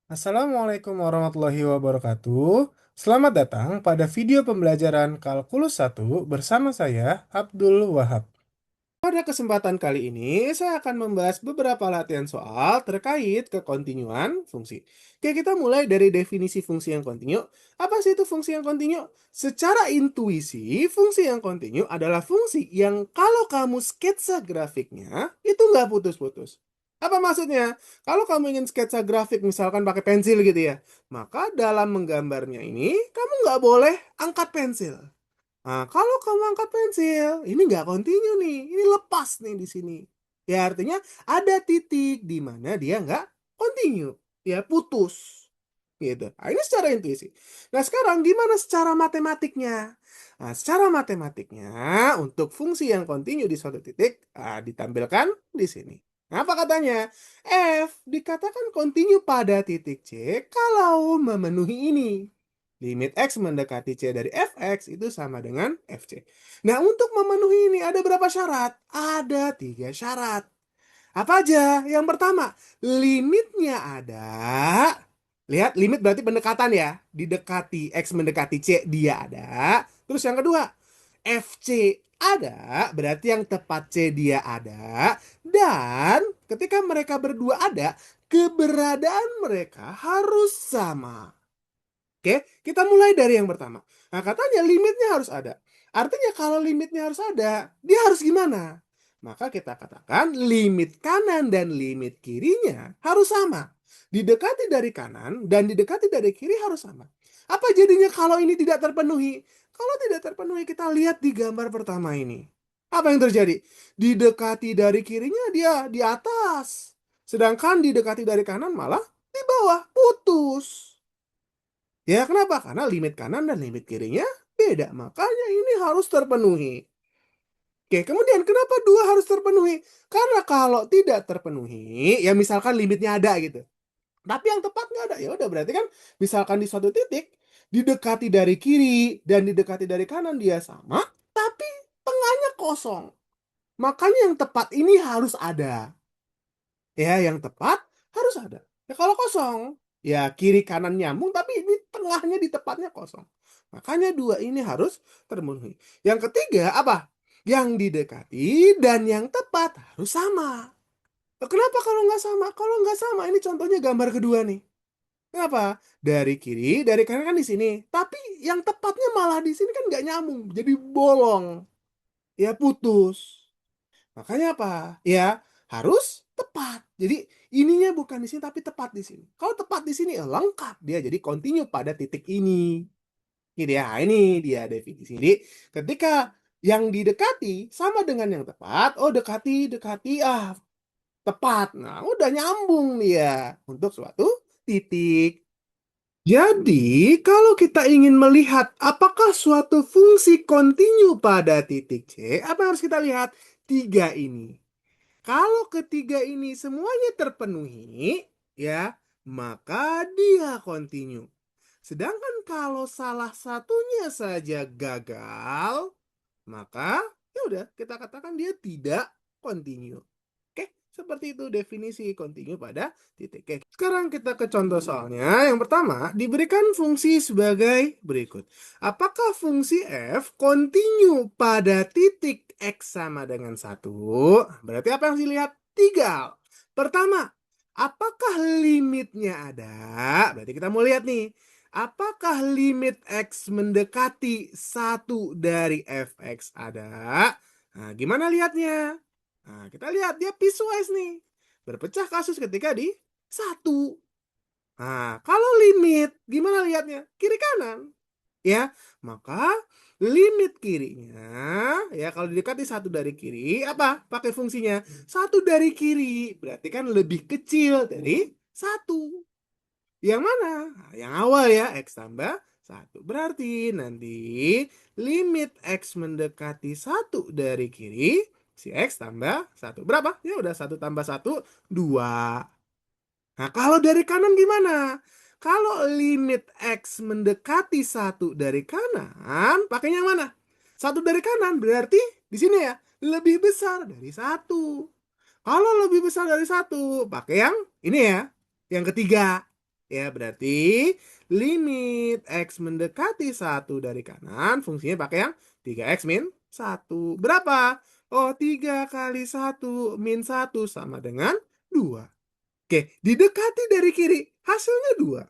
Assalamualaikum warahmatullahi wabarakatuh. Selamat datang pada video pembelajaran Kalkulus 1 bersama saya, Abdul Wahab. Pada kesempatan kali ini, saya akan membahas beberapa latihan soal terkait kekontinuan fungsi. Oke, kita mulai dari definisi fungsi yang kontinu. Apa sih itu fungsi yang kontinu? Secara intuisi, fungsi yang kontinu adalah fungsi yang kalau kamu sketsa grafiknya, itu nggak putus-putus. Apa maksudnya? Kalau kamu ingin sketsa grafik misalkan pakai pensil gitu ya, maka dalam menggambarnya ini, kamu nggak boleh angkat pensil. Nah, kalau kamu angkat pensil, ini nggak kontinu nih, ini lepas nih di sini. Ya artinya ada titik di mana dia nggak kontinu, ya putus. Gitu. Nah, ini secara intuisi. Nah, sekarang gimana secara matematiknya? Nah, secara matematiknya untuk fungsi yang kontinu di suatu titik ditampilkan di sini. Nah, apa katanya? F dikatakan kontinu pada titik C kalau memenuhi ini. Limit X mendekati C dari Fx itu sama dengan Fc. Nah, untuk memenuhi ini ada berapa syarat? Ada 3 syarat. Apa aja? Yang pertama, limitnya ada. Lihat, limit berarti pendekatan ya. Didekati, X mendekati C, dia ada. Terus yang kedua, FC ada, berarti yang tepat C dia ada. Dan ketika mereka berdua ada, keberadaan mereka harus sama. Oke, kita mulai dari yang pertama. Nah, katanya limitnya harus ada. Artinya kalau limitnya harus ada, dia harus gimana? Maka kita katakan limit kanan dan limit kirinya harus sama. Didekati dari kanan dan didekati dari kiri harus sama. Apa jadinya kalau ini tidak terpenuhi? Kalau tidak terpenuhi, kita lihat di gambar pertama ini. Apa yang terjadi? Didekati dari kirinya dia di atas. Sedangkan didekati dari kanan malah di bawah, putus. Ya kenapa? Karena limit kanan dan limit kirinya beda. Makanya ini harus terpenuhi. Oke, kemudian kenapa dua harus terpenuhi? Karena kalau tidak terpenuhi, ya misalkan limitnya ada gitu. Tapi yang tepat nggak ada. Ya udah berarti kan misalkan di suatu titik didekati dari kiri dan didekati dari kanan dia sama, tapi tengahnya kosong. Makanya yang tepat ini harus ada. Ya, yang tepat harus ada. Ya kalau kosong, ya kiri kanan nyambung tapi ini tengahnya di tepatnya kosong. Makanya dua ini harus terpenuhi. Yang ketiga apa? Yang didekati dan yang tepat harus sama. Kenapa kalau nggak sama? Kalau nggak sama, ini contohnya gambar kedua nih. Kenapa? Dari kiri, dari kanan kan di sini. Tapi yang tepatnya malah di sini kan nggak nyambung. Jadi bolong. Ya putus. Makanya apa? Ya, harus tepat. Jadi ininya bukan di sini tapi tepat di sini. Kalau tepat di sini lengkap dia jadi continue pada titik ini. Gitu ya. Ini dia definisi. Jadi ketika yang didekati sama dengan yang tepat, oh dekati, dekati, tepat. Nah, udah nyambung dia untuk suatu titik. Jadi, kalau kita ingin melihat apakah suatu fungsi kontinu pada titik C, apa yang harus kita lihat? Tiga ini. Kalau ketiga ini semuanya terpenuhi, ya, maka dia kontinu. Sedangkan kalau salah satunya saja gagal, maka ya udah kita katakan dia tidak kontinu. Oke, seperti itu definisi kontinu pada titik. Oke, sekarang kita ke contoh soalnya. Yang pertama, diberikan fungsi sebagai berikut. Apakah fungsi f kontinu pada titik x sama dengan 1? Berarti apa yang harus dilihat? Tiga. Pertama, apakah limitnya ada? Berarti kita mau lihat nih. Apakah limit x mendekati 1 dari fx ada? Nah, gimana lihatnya? Nah, kita lihat dia piecewise nih. Berpecah kasus ketika di 1. Nah, kalau limit, gimana lihatnya? Kiri kanan. Ya, maka limit kirinya, ya kalau didekati 1 dari kiri, apa? Pakai fungsinya. 1 dari kiri, berarti kan lebih kecil dari 1. Yang mana? Nah, yang awal ya, X tambah 1. Berarti nanti limit X mendekati 1 dari kiri, si X tambah 1. Berapa? Ya udah 1 tambah 1, 2. Nah, kalau dari kanan gimana? Kalau limit X mendekati 1 dari kanan, pakainya yang mana? 1 dari kanan, berarti di sini ya, lebih besar dari 1. Kalau lebih besar dari 1, pakai yang ini ya, yang ketiga. Ya, berarti limit X mendekati 1 dari kanan, fungsinya pakai yang 3X min 1. Berapa? Oh, 3 kali 1 min 1 sama dengan 2. Oke, didekati dari kiri, hasilnya 2.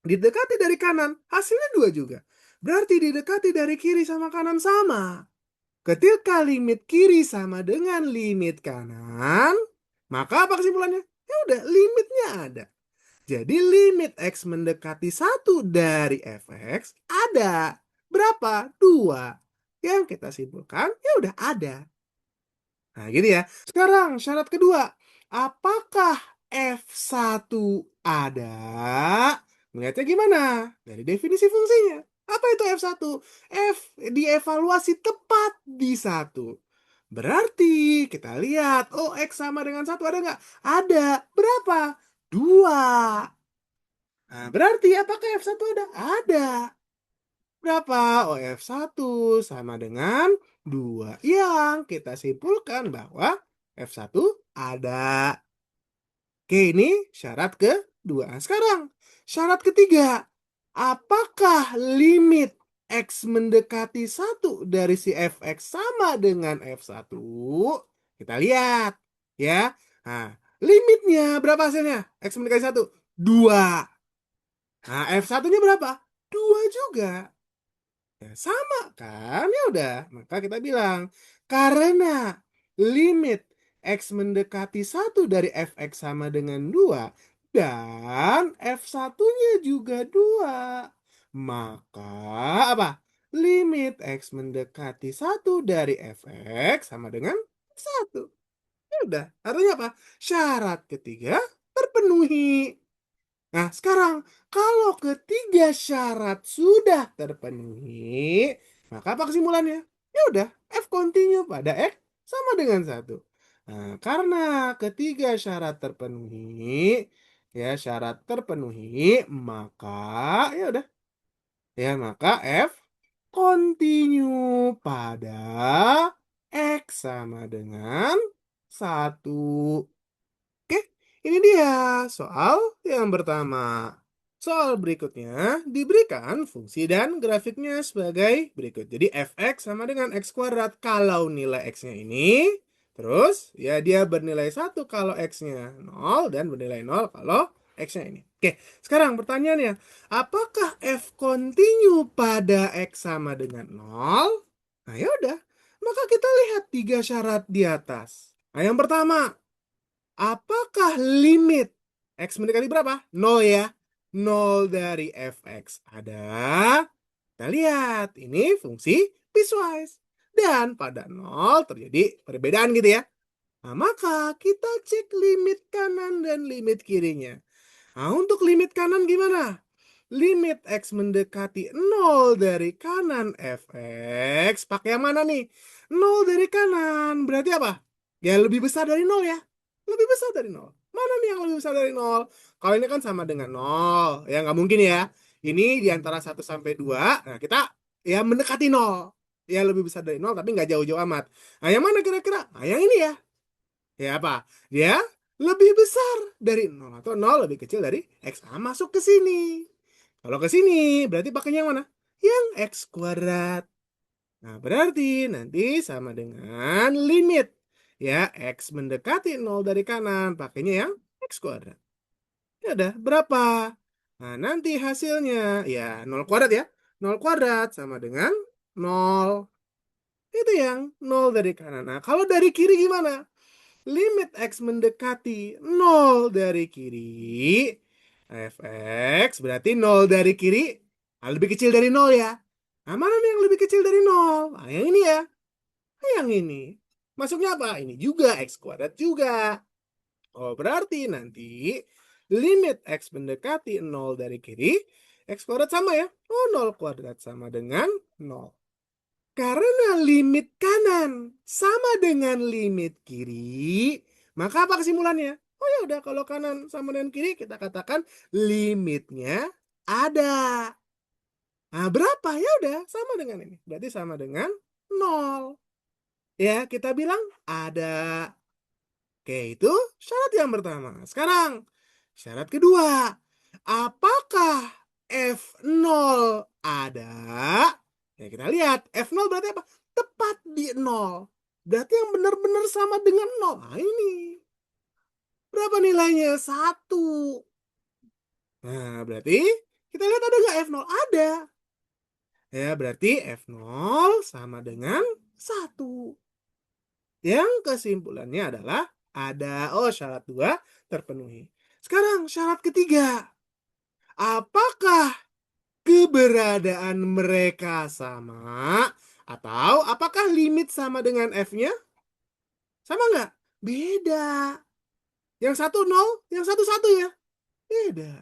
Didekati dari kanan, hasilnya 2 juga. Berarti didekati dari kiri sama kanan sama. Ketika limit kiri sama dengan limit kanan, maka apa kesimpulannya? Ya udah, limitnya ada. Jadi limit X mendekati 1 dari fx ada. Berapa? 2. Yang kita simpulkan, ya udah ada. Nah, gitu ya. Sekarang syarat kedua. Apakah F1 ada? Melihatnya gimana? Dari definisi fungsinya. Apa itu F1? F dievaluasi tepat di 1. Berarti kita lihat, oh X sama dengan 1 ada nggak? Ada. Berapa? 2. Nah, berarti apakah F1 ada? Ada. Berapa? Oh, F1 sama dengan 2. Yang kita simpulkan bahwa F1 ada. Oke, ini syarat kedua. Nah, sekarang, syarat ketiga. Apakah limit X mendekati 1 dari si Fx sama dengan F1? Kita lihat. Ya. Nah, limitnya berapa hasilnya? X mendekati 1? 2. Nah, F1-nya berapa? 2 juga. Ya, sama kan? Ya udah, maka kita bilang karena limit X mendekati 1 dari Fx sama dengan 2 dan F1-nya juga 2. Maka apa? Limit X mendekati 1 dari Fx sama dengan 1. Ya udah, artinya apa? Syarat ketiga terpenuhi. Nah, sekarang kalau ketiga syarat sudah terpenuhi, maka apa kesimpulannya? Ya udah, F continue pada X sama dengan 1. Nah, karena ketiga syarat terpenuhi, ya syarat terpenuhi, maka ya udah, ya maka F continue pada X sama dengan 1. Oke, ini dia soal yang pertama. Soal berikutnya diberikan fungsi dan grafiknya sebagai berikut. Jadi fx sama dengan x kuadrat kalau nilai x-nya ini. Terus ya dia bernilai 1 kalau x-nya 0 dan bernilai 0 kalau x-nya ini. Oke, sekarang pertanyaannya. Apakah f continue pada x sama dengan 0? Nah ya udah, maka kita lihat tiga syarat di atas. Nah yang pertama, apakah limit X mendekati berapa? 0 ya. 0 dari fx ada. Kita lihat, ini fungsi piecewise. Dan pada 0 terjadi perbedaan gitu ya. Nah, maka kita cek limit kanan dan limit kirinya. Nah, untuk limit kanan gimana? Limit X mendekati 0 dari kanan fx. Pakai yang mana nih? 0 dari kanan. Berarti apa? Ya lebih besar dari 0 ya. Lebih besar dari 0. Mana nih yang lebih besar dari 0? Kalau ini kan sama dengan 0. Ya nggak mungkin ya. Ini di antara 1 sampai 2. Nah kita ya mendekati 0. Ya lebih besar dari 0 tapi nggak jauh-jauh amat. Nah yang mana kira-kira? Nah yang ini ya. Ya apa? Dia lebih besar dari 0 atau 0 lebih kecil dari X. Ah, masuk ke sini. Kalau ke sini berarti pakainya yang mana? Yang X kuadrat. Nah, berarti nanti sama dengan limit. Ya, X mendekati 0 dari kanan. Pakainya yang X kuadrat. Ya udah, berapa? Nah, nanti hasilnya ya 0 kuadrat ya. 0 kuadrat sama dengan 0. Itu yang 0 dari kanan. Nah, kalau dari kiri gimana? Limit X mendekati 0 dari kiri. Fx berarti 0 dari kiri lebih kecil dari 0 ya. Nah, mana nih yang lebih kecil dari 0? Nah, yang ini ya. Nah, yang ini. Masuknya apa? Ini juga X kuadrat juga. Oh, berarti nanti limit X mendekati 0 dari kiri. X kuadrat sama ya. Oh, 0 kuadrat sama dengan 0. Karena limit kanan sama dengan limit kiri, maka apa kesimpulannya? Oh ya udah, kalau kanan sama dengan kiri kita katakan limitnya ada. Nah, berapa? Ya udah, sama dengan ini. Berarti sama dengan 0. Ya, kita bilang ada. Oke, itu syarat yang pertama. Sekarang, syarat kedua. Apakah F0 ada? Ya kita lihat, F0 berarti apa? Tepat di 0. Berarti yang benar-benar sama dengan 0. Nah ini. Berapa nilainya? 1. Nah berarti kita lihat ada nggak F0? Ada. Ya berarti F0 sama dengan 1. Yang kesimpulannya adalah ada. Oh, syarat 2 terpenuhi. Sekarang syarat ketiga. Apakah keberadaan mereka sama? Atau apakah limit sama dengan F-nya? Sama nggak? Beda. Yang satu 0, yang satu 1 ya? Beda.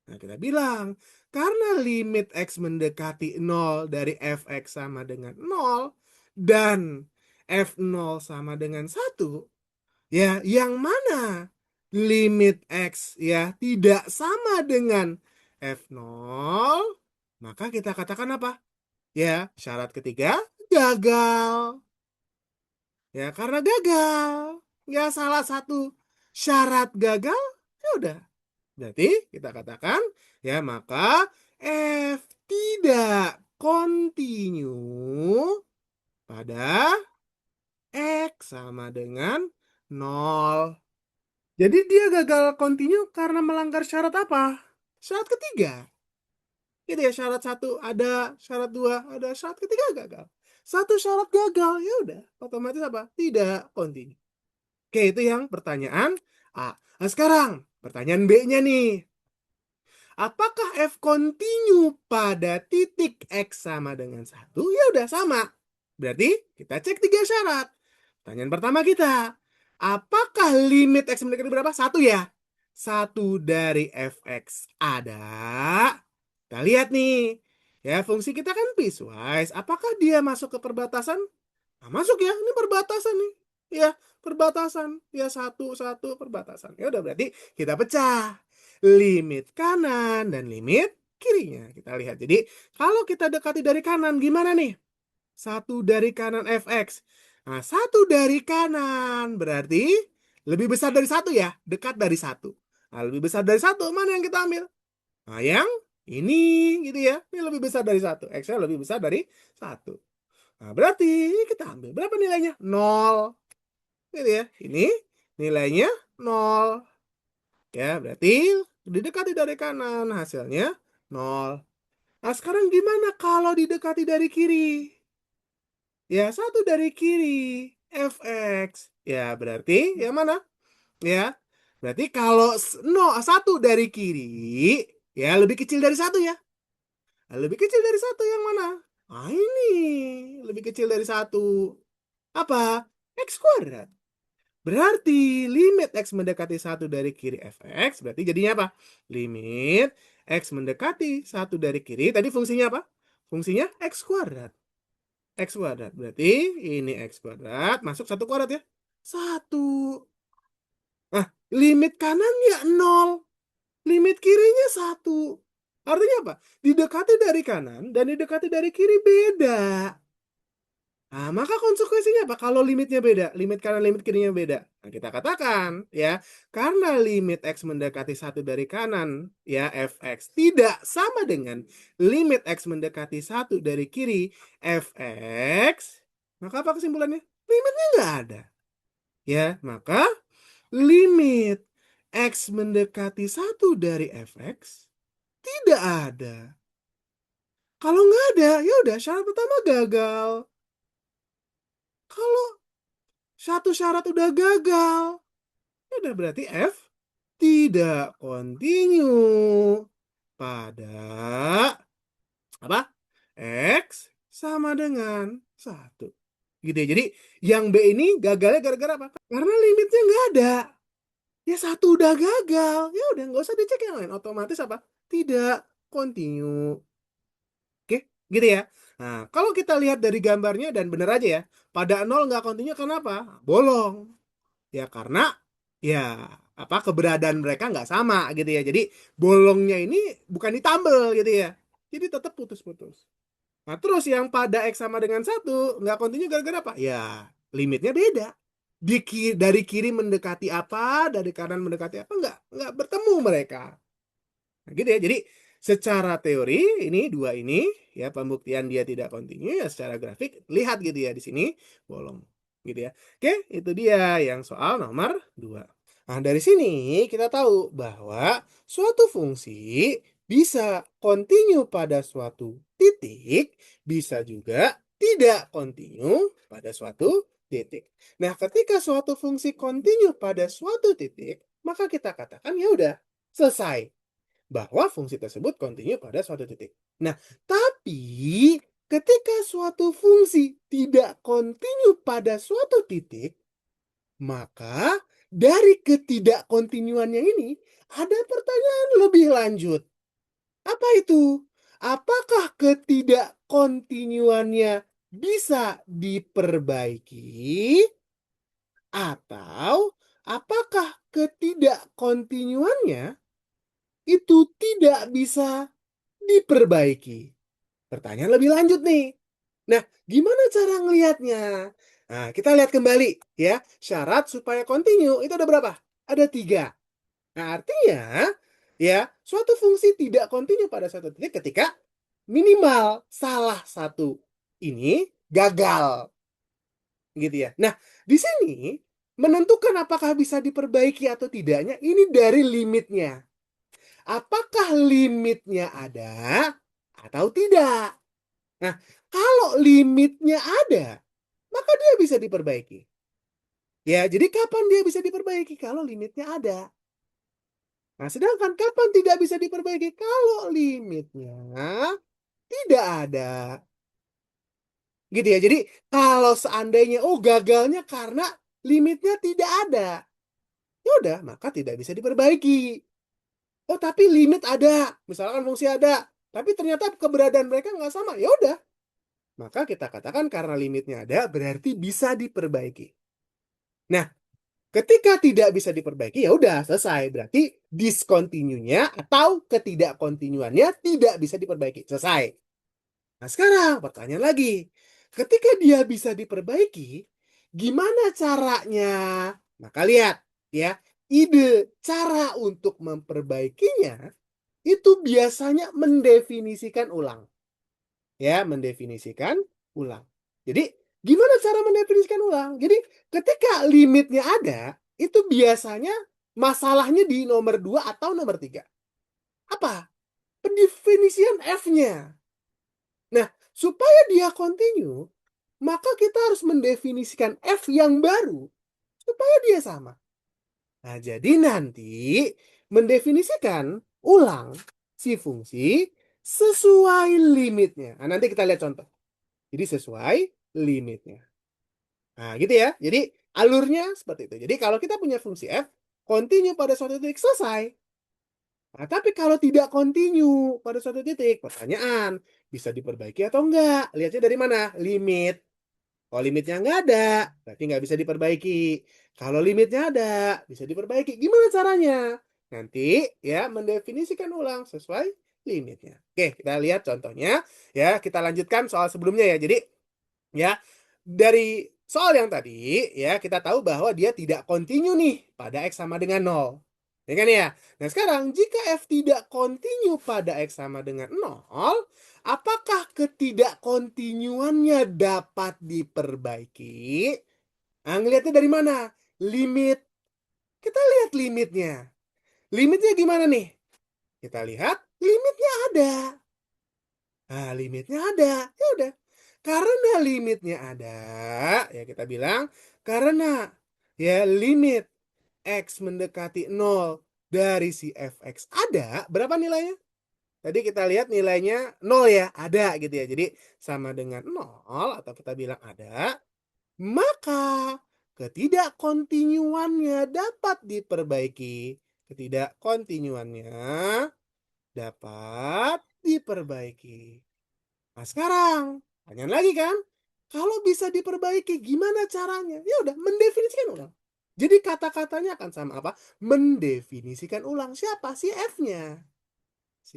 Nah, kita bilang, karena limit X mendekati 0 dari Fx sama dengan 0, dan F0 sama dengan 1, ya, yang mana limit X ya tidak sama dengan F0, maka kita katakan apa? Ya, syarat ketiga gagal. Ya, karena gagal. Ya, salah satu syarat gagal, ya udah. Berarti kita katakan, ya maka F tidak kontinu pada X sama dengan 0. Jadi dia gagal kontinu karena melanggar syarat apa? Syarat ketiga. Gitu ya, syarat satu ada, syarat dua ada, syarat ketiga gagal. Satu syarat gagal, ya udah, otomatis apa? Tidak kontinu. Oke, itu yang pertanyaan A. Nah, sekarang pertanyaan B-nya nih. Apakah F kontinu pada titik X sama dengan 1? Ya udah sama. Berarti kita cek 3 syarat. Pertanyaan pertama kita. Apakah limit X mendekati berapa? 1 ya? 1 dari Fx ada. Kita lihat nih. Ya, fungsi kita kan piecewise. Apakah dia masuk ke perbatasan? Nah, masuk ya. Ini perbatasan nih. Ya, perbatasan. Ya, satu perbatasan. Ya udah berarti kita pecah limit kanan dan limit kirinya. Kita lihat. Jadi, kalau kita dekati dari kanan gimana nih? 1 dari kanan Fx. Nah, 1 dari kanan berarti lebih besar dari 1 ya, dekat dari 1. Nah, lebih besar dari 1 mana yang kita ambil? Nah, yang ini gitu ya. Ini lebih besar dari 1. X-nya lebih besar dari 1. Nah, berarti kita ambil berapa nilainya? 0. Gitu ya. Ini nilainya 0. Ya, berarti didekati dari kanan hasilnya 0. Nah, sekarang gimana kalau didekati dari kiri? Ya, 1 dari kiri, Fx. Ya, berarti yang mana? Ya, berarti kalau 1 dari kiri, ya lebih kecil dari 1 ya. Nah, lebih kecil dari 1 yang mana? Nah, ini lebih kecil dari 1. Apa? X kuadrat. Berarti limit X mendekati 1 dari kiri Fx, berarti jadinya apa? Limit X mendekati 1 dari kiri, tadi fungsinya apa? Fungsinya X kuadrat. X kuadrat, berarti ini X kuadrat, masuk 1 kuadrat ya? 1. Nah, limit kanannya 0, limit kirinya 1. Artinya apa? Didekati dari kanan dan didekati dari kiri beda. Nah, maka konsekuensinya apa? Kalau limitnya beda, limit kanan, limit kirinya beda. Nah, kita katakan ya, karena limit X mendekati 1 dari kanan, ya Fx tidak sama dengan limit X mendekati 1 dari kiri, Fx, maka apa kesimpulannya? Limitnya nggak ada. Ya, maka limit X mendekati 1 dari Fx tidak ada. Kalau nggak ada, ya udah syarat pertama gagal. Kalau satu syarat udah gagal, udah berarti F tidak kontinu pada apa? X sama dengan 1. Gitu ya. Jadi yang B ini gagalnya gara-gara apa? Karena limitnya nggak ada. Ya 1 udah gagal. Ya udah nggak usah dicek yang lain. Otomatis apa? Tidak kontinu. Oke, gitu ya. Nah, kalau kita lihat dari gambarnya dan bener aja ya. Pada 0 nggak kontinu kenapa? Bolong. Ya karena ya apa keberadaan mereka nggak sama gitu ya. Jadi bolongnya ini bukan ditambel gitu ya. Jadi tetap putus-putus. Nah terus yang pada X sama dengan 1 nggak kontinu gara-gara apa? Ya limitnya beda. Dari kiri mendekati apa, dari kanan mendekati apa nggak bertemu mereka. Nah, gitu ya. Jadi secara teori ini dua ini ya pembuktian dia tidak kontinu ya secara grafik lihat gitu ya di sini bolong gitu ya. Oke, itu dia yang soal nomor 2. Nah, dari sini kita tahu bahwa suatu fungsi bisa kontinu pada suatu titik, bisa juga tidak kontinu pada suatu titik. Nah, ketika suatu fungsi kontinu pada suatu titik, maka kita katakan ya udah selesai bahwa fungsi tersebut kontinu pada suatu titik. Nah, tapi ketika suatu fungsi tidak kontinu pada suatu titik, maka dari ketidakkontinuannya ini ada pertanyaan lebih lanjut. Apa itu? Apakah ketidakkontinuannya bisa diperbaiki? Atau apakah ketidakkontinuannya itu tidak bisa diperbaiki? Pertanyaan lebih lanjut nih. Nah, gimana cara ngelihatnya? Nah, kita lihat kembali ya. Syarat supaya kontinu itu ada berapa? Ada 3. Nah, artinya ya, suatu fungsi tidak kontinu pada suatu titik ketika minimal salah satu ini gagal. Gitu ya. Nah, di sini menentukan apakah bisa diperbaiki atau tidaknya ini dari limitnya. Apakah limitnya ada atau tidak? Nah, kalau limitnya ada, maka dia bisa diperbaiki. Ya, jadi kapan dia bisa diperbaiki? Kalau limitnya ada. Nah, sedangkan kapan tidak bisa diperbaiki? Kalau limitnya tidak ada. Gitu ya. Jadi, kalau seandainya gagalnya karena limitnya tidak ada. Ya udah, maka tidak bisa diperbaiki. Oh, tapi limit ada. Misalkan fungsi ada, tapi ternyata keberadaan mereka nggak sama. Ya udah, maka kita katakan karena limitnya ada berarti bisa diperbaiki. Nah, ketika tidak bisa diperbaiki ya udah selesai. Berarti discontinue-nya atau ketidakkontinuannya tidak bisa diperbaiki. Selesai. Nah, sekarang pertanyaan lagi. Ketika dia bisa diperbaiki, gimana caranya? Maka lihat ya, ide cara untuk memperbaikinya itu biasanya mendefinisikan ulang. Ya, mendefinisikan ulang. Jadi, gimana cara mendefinisikan ulang? Jadi, ketika limitnya ada, itu biasanya masalahnya di nomor 2 atau nomor 3. Apa? Pendefinisian F-nya. Nah, supaya dia continue, maka kita harus mendefinisikan F yang baru supaya dia sama. Nah, jadi nanti mendefinisikan ulang si fungsi sesuai limitnya. Nah, nanti kita lihat contoh. Jadi sesuai limitnya. Nah, gitu ya. Jadi alurnya seperti itu. Jadi kalau kita punya fungsi f, continue pada suatu titik selesai. Nah, tapi kalau tidak continue pada suatu titik, pertanyaan, bisa diperbaiki atau enggak? Lihatnya dari mana? Limit. Kalau limitnya nggak ada, berarti nggak bisa diperbaiki. Kalau limitnya ada, bisa diperbaiki. Gimana caranya? Nanti ya mendefinisikan ulang sesuai limitnya. Oke, kita lihat contohnya. Ya, kita lanjutkan soal sebelumnya ya. Jadi ya, dari soal yang tadi ya kita tahu bahwa dia tidak kontinu nih pada X sama dengan 0. Ya kan ya? Nah, sekarang jika F tidak kontinu pada X sama dengan 0, apakah ketidakkontinuannya dapat diperbaiki? Nah, ngelihatnya dari mana? Limit. Kita lihat limitnya. Limitnya gimana nih? Kita lihat limitnya ada. Nah, limitnya ada. Ya udah. Karena limitnya ada, ya kita bilang karena ya limit X mendekati 0 dari si fx ada, berapa nilainya? Tadi kita lihat nilainya 0 ya, ada gitu ya. Jadi sama dengan 0 atau kita bilang ada, maka ketidakkontinuannya dapat diperbaiki. Ketidakkontinuannya dapat diperbaiki. Nah, sekarang pertanyaan lagi kan, kalau bisa diperbaiki gimana caranya? Ya udah, mendefinisikan ulang. Jadi kata-katanya akan sama apa? Mendefinisikan ulang siapa? Si F-nya.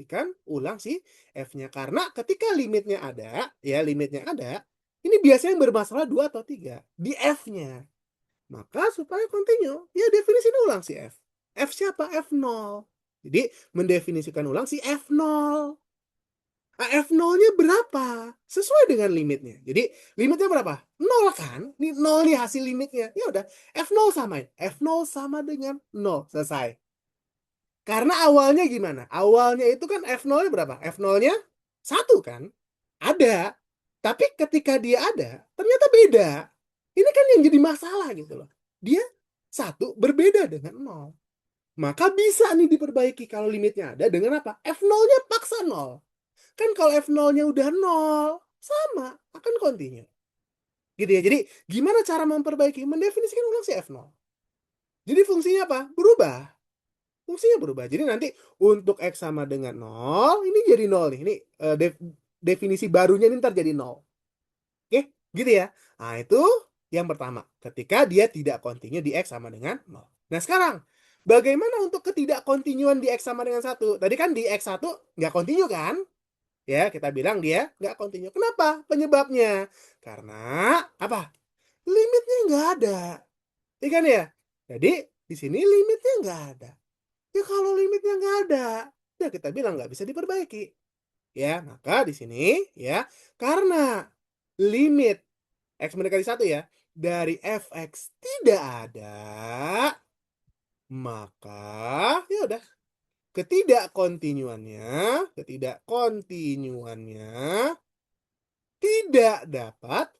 Kan ulang si F-nya. Karena ketika limitnya ada, ya limitnya ada, ini biasanya yang bermasalah 2 atau 3 di F-nya. Maka supaya continue, ya definisikan ulang si F. F siapa? F0. Jadi mendefinisikan ulang si F0. Nah, F0-nya berapa? Sesuai dengan limitnya. Jadi limitnya berapa? 0 kan? Ini 0 nih hasil limitnya. Ya udah, F0 samain. F0 sama dengan 0. Selesai. Karena awalnya gimana? Awalnya itu kan F0-nya berapa? F0-nya 1 kan? Ada. Tapi ketika dia ada, ternyata beda. Ini kan yang jadi masalah gitu loh. Dia 1 berbeda dengan 0. Maka bisa nih diperbaiki kalau limitnya ada dengan apa? F0-nya paksa 0. Kan kalau F0-nya udah 0, sama, akan continue. Gitu ya. Jadi gimana cara memperbaiki? Mendefinisikan ulang si F0. Jadi fungsinya apa? Berubah. Fungsinya berubah. Jadi nanti untuk X sama dengan 0, ini jadi 0 nih. Ini definisi barunya ini ntar jadi 0. Oke, gitu ya. Nah, itu yang pertama. Ketika dia tidak continue di X sama dengan 0. Nah, sekarang, bagaimana untuk ketidakkontinuan di X sama dengan 1? Tadi kan di X1 nggak continue kan? Ya, kita bilang dia nggak continue. Kenapa? Penyebabnya. Karena, apa? Limitnya nggak ada. Iya kan ya? Jadi, di sini limitnya nggak ada. Ya kalau limitnya nggak ada, ya kita bilang nggak bisa diperbaiki. Ya, maka di sini ya, karena limit X mendekati 1 ya, dari fx tidak ada, maka ya udah, ketidakkontinuannya tidak dapat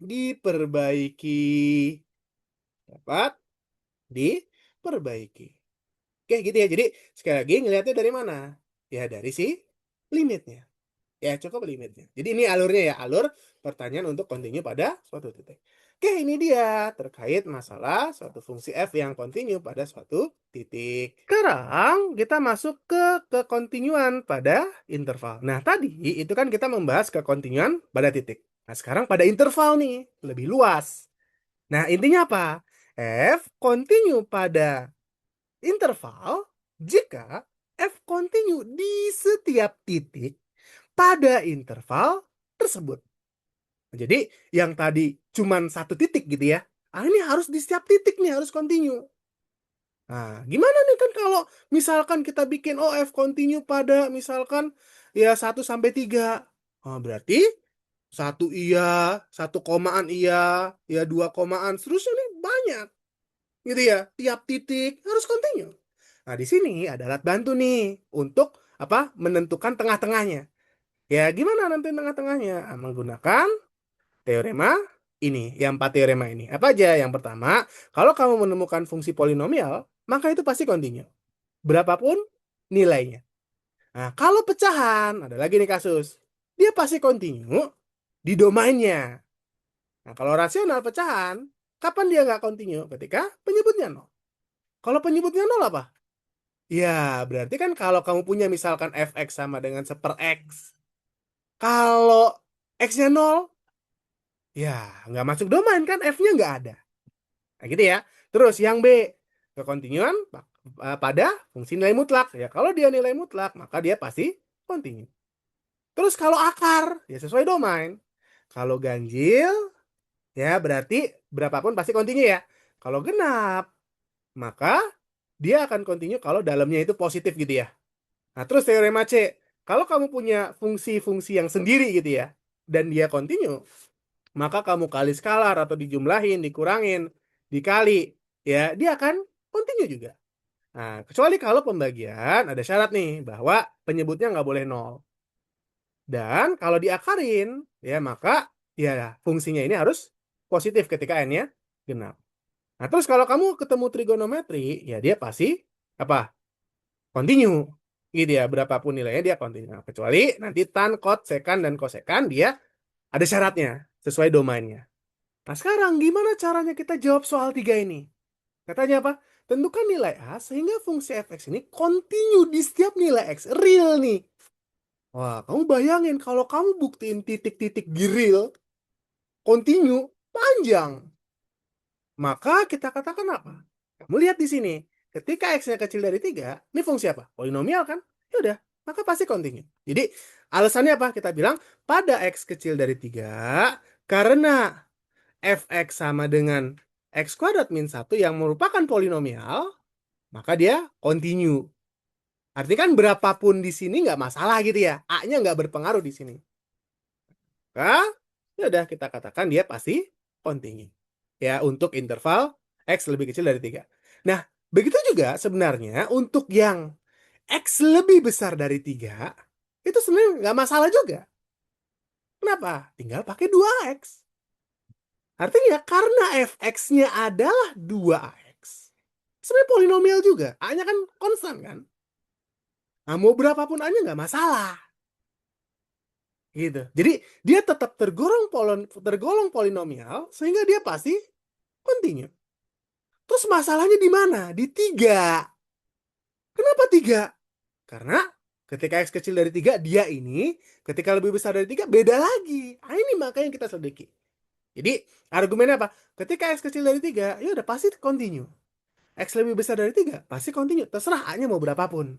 diperbaiki. Dapat diperbaiki. Oke, gitu ya. Jadi, sekali lagi ngelihatnya dari mana? Ya, dari si limitnya. Ya, cukup limitnya. Jadi, ini alurnya ya. Alur pertanyaan untuk continue pada suatu titik. Oke, ini dia terkait masalah suatu fungsi f yang continue pada suatu titik. Sekarang, kita masuk ke kekontinuan pada interval. Nah, tadi itu kan kita membahas kekontinuan pada titik. Nah, sekarang pada interval nih, lebih luas. Nah, intinya apa? F continue pada interval jika F continue di setiap titik pada interval tersebut. Jadi yang tadi cuman satu titik gitu ya. Ini harus di setiap titik nih harus continue. Nah, gimana nih kan kalau misalkan kita bikin F continue pada misalkan ya 1 sampai 3. Berarti 1 iya, 1 komaan iya, ya 2 komaan, seterusnya nih banyak. Gitu ya, tiap titik harus continue. Nah, di sini ada alat bantu nih untuk apa? Menentukan tengah-tengahnya. Ya, gimana nanti tengah-tengahnya? Menggunakan teorema ini, yang 4 teorema ini. Apa aja? Yang pertama, kalau kamu menemukan fungsi polinomial, maka itu pasti continue. Berapapun nilainya. Nah, kalau pecahan, ada lagi nih kasus. Dia pasti continue di domainnya. Nah, kalau rasional pecahan, kapan dia nggak continue? Ketika penyebutnya 0. Kalau penyebutnya 0 apa? Ya, berarti kan kalau kamu punya misalkan fx sama dengan 1/x. Kalau x-nya 0, ya nggak masuk domain kan, f-nya nggak ada. Nah gitu ya. Terus yang B, kekontinuan pada fungsi nilai mutlak. Ya kalau dia nilai mutlak, maka dia pasti continue. Terus kalau akar, ya sesuai domain. Kalau ganjil, ya berarti berapapun pasti continue ya. Kalau genap, maka dia akan continue kalau dalamnya itu positif gitu ya. Nah, terus teorema C, kalau kamu punya fungsi-fungsi yang sendiri gitu ya, dan dia continue, maka kamu kali skalar atau dijumlahin, dikurangin, dikali, ya dia akan continue juga. Nah, kecuali kalau pembagian ada syarat nih, bahwa penyebutnya nggak boleh 0. Dan kalau diakarin, ya maka ya fungsinya ini harus positif ketika n-nya genap. Nah, terus kalau kamu ketemu trigonometri, ya dia pasti apa? Continue. Gitu ya, berapapun nilainya dia continue. Nah, kecuali nanti tan, cot, sekan, dan kosekan dia ada syaratnya sesuai domainnya. Nah, sekarang gimana caranya kita jawab soal 3 ini? Katanya apa? Tentukan nilai A sehingga fungsi fx ini continue di setiap nilai x. Real nih. Wah, kamu bayangin kalau kamu buktiin titik-titik di real, continue, panjang. Maka kita katakan apa? Kamu lihat di sini. Ketika x-nya kecil dari 3, ini fungsi apa? Polinomial kan? Ya udah, maka pasti continue. Jadi, alasannya apa? Kita bilang pada x kecil dari 3, karena fx sama dengan x kuadrat min 1 yang merupakan polinomial, maka dia continue. Artinya kan berapapun di sini nggak masalah gitu ya. A-nya nggak berpengaruh di sini. Maka, ya udah kita katakan dia pasti kontinu. Ya, untuk interval X lebih kecil dari 3. Nah, begitu juga sebenarnya untuk yang X lebih besar dari 3, itu sebenarnya nggak masalah juga. Kenapa? Tinggal pakai 2X. Artinya karena fx-nya adalah 2X, sebenarnya polinomial juga. A-nya kan konstan kan? Nah, mau berapapun A-nya nggak masalah. Gitu. Jadi dia tetap tergolong polinomial sehingga dia pasti kontinu. Terus masalahnya di mana? Di 3. Kenapa 3? Karena ketika X kecil dari 3, dia ini ketika lebih besar dari 3 beda lagi. Nah, ini makanya kita selidiki. Jadi argumennya apa? Ketika X kecil dari 3, ya udah pasti kontinu. X lebih besar dari 3, pasti kontinu. Terserah A-nya mau berapapun.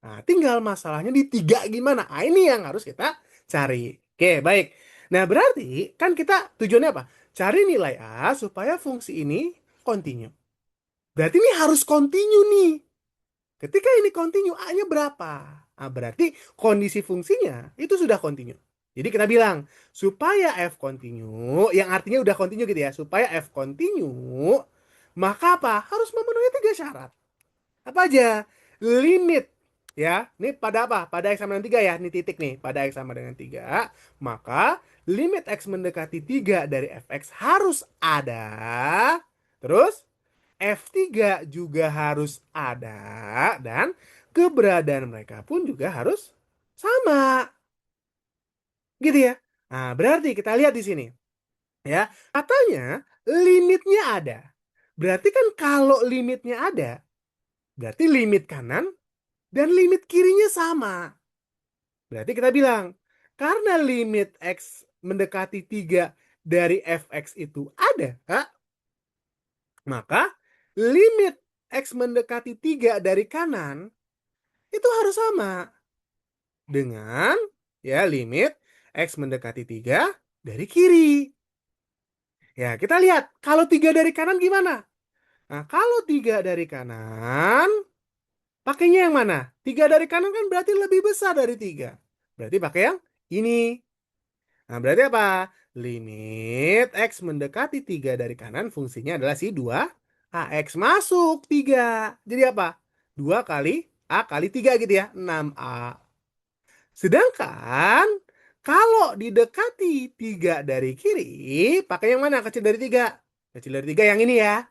Nah, tinggal masalahnya di 3 gimana? Nah, ini yang harus kita cari. Oke, baik. Nah, berarti kan kita tujuannya apa? Cari nilai A supaya fungsi ini kontinu. Berarti ini harus kontinu nih. Ketika ini kontinu, A-nya berapa? Nah, berarti kondisi fungsinya itu sudah kontinu. Jadi kita bilang, supaya F kontinu, yang artinya udah kontinu gitu ya, supaya F kontinu, maka apa? Harus memenuhi 3 syarat. Apa aja? Limit. Ya, ini pada apa? Pada X sama dengan 3 ya, ini titik nih. Pada X sama dengan 3, maka limit X mendekati 3 dari Fx harus ada. Terus, F3 juga harus ada. Dan keberadaan mereka pun juga harus sama. Gitu ya. Nah, berarti kita lihat di sini. Ya, katanya limitnya ada. Berarti kan kalau limitnya ada, berarti limit kanan dan limit kirinya sama. Berarti kita bilang, karena limit X mendekati 3 dari Fx itu ada, maka limit X mendekati 3 dari kanan itu harus sama dengan ya limit X mendekati 3 dari kiri. Ya, kita lihat kalau 3 dari kanan gimana? Nah, kalau 3 dari kanan, pakainya yang mana? 3 dari kanan kan berarti lebih besar dari 3. Berarti pakai yang ini. Nah, berarti apa? Limit X mendekati 3 dari kanan fungsinya adalah si 2AX masuk 3. Jadi apa? 2 kali A kali 3 gitu ya. 6A. Sedangkan kalau didekati 3 dari kiri, pakai yang mana? Kecil dari 3. Kecil dari 3 yang ini ya.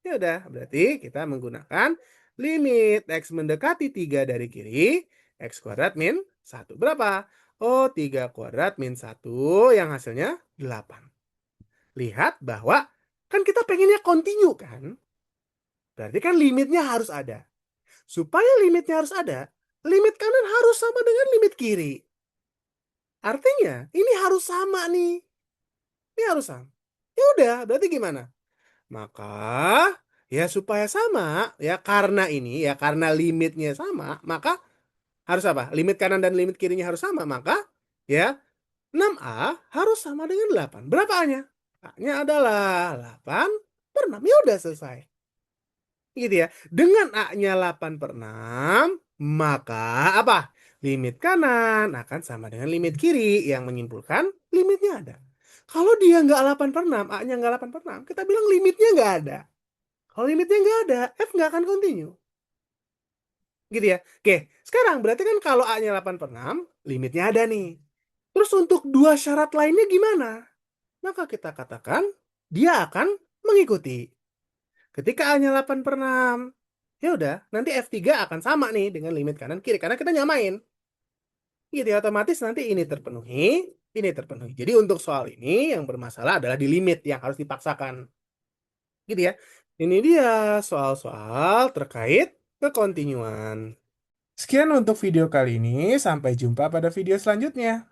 Ya udah, berarti kita menggunakan limit X mendekati 3 dari kiri, X kuadrat min 1. Berapa? Oh, 3 kuadrat min 1 yang hasilnya 8. Lihat bahwa kan kita pengennya kontinu kan? Berarti kan limitnya harus ada. Supaya limitnya harus ada, limit kanan harus sama dengan limit kiri. Artinya, ini harus sama nih. Ini harus sama. Ya udah, berarti gimana? Maka ya supaya sama ya karena limitnya sama, maka harus apa? Limit kanan dan limit kirinya harus sama, maka ya 6A harus sama dengan 8. Berapa A-nya? A-nya adalah 8 per 6. Ya udah selesai. Gitu ya. Dengan A-nya 8 per 6, maka apa? Limit kanan akan sama dengan limit kiri yang menyimpulkan limitnya ada. Kalau dia nggak 8 per 6, A-nya nggak 8 per 6, kita bilang limitnya nggak ada. Kalau limitnya nggak ada, F nggak akan continue. Gitu ya. Oke, sekarang berarti kan kalau A-nya 8 per 6, limitnya ada nih. Terus untuk dua syarat lainnya gimana? Maka kita katakan dia akan mengikuti. Ketika A-nya 8 per 6, ya udah, nanti F3 akan sama nih dengan limit kanan kiri karena kita nyamain. Gitu ya, otomatis nanti ini terpenuhi. Jadi untuk soal ini yang bermasalah adalah di limit yang harus dipaksakan. Gitu ya. Ini dia soal-soal terkait kekontinuan. Sekian untuk video kali ini, sampai jumpa pada video selanjutnya.